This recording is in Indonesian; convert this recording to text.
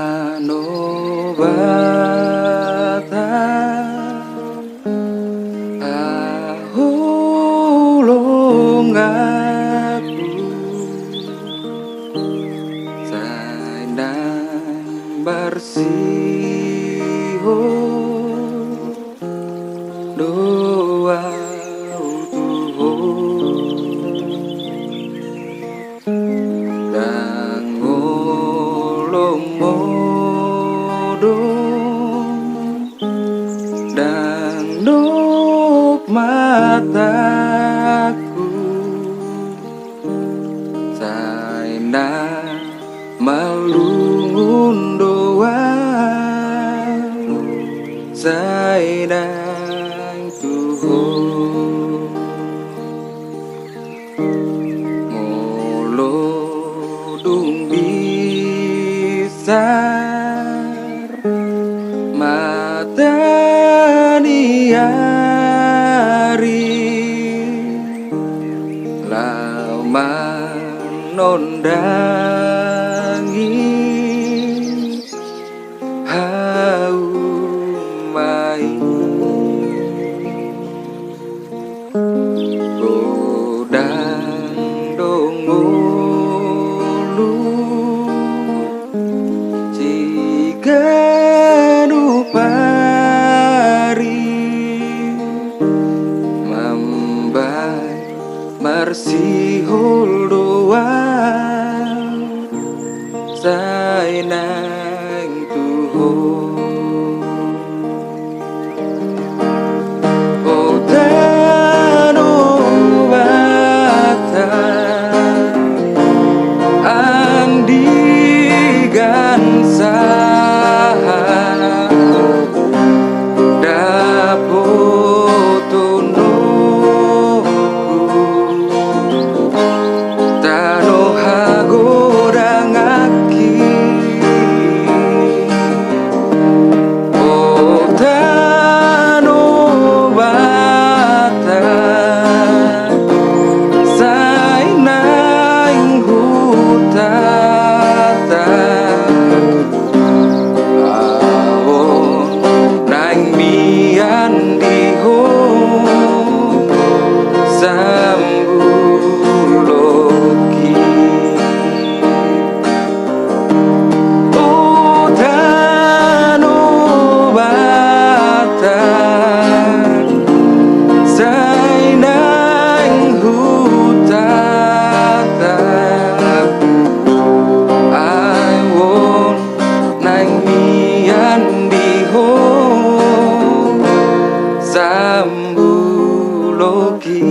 Utano bata ahulong aku sainang bersiho doa utuho dan ngolong modong dan nup mataku sainang malungun doa sainang tuho molodung bisar matani ari lauman nondangi haumai godang dongolu jika nupari mambai marsihul doang sainang tuho oh tanu bata andi gansaha dapotono tano hagodangaki oh tano bata sainang hutata awon nang mian diho sambuloki utano bata sainang hutata I want nang mian diho sambuloki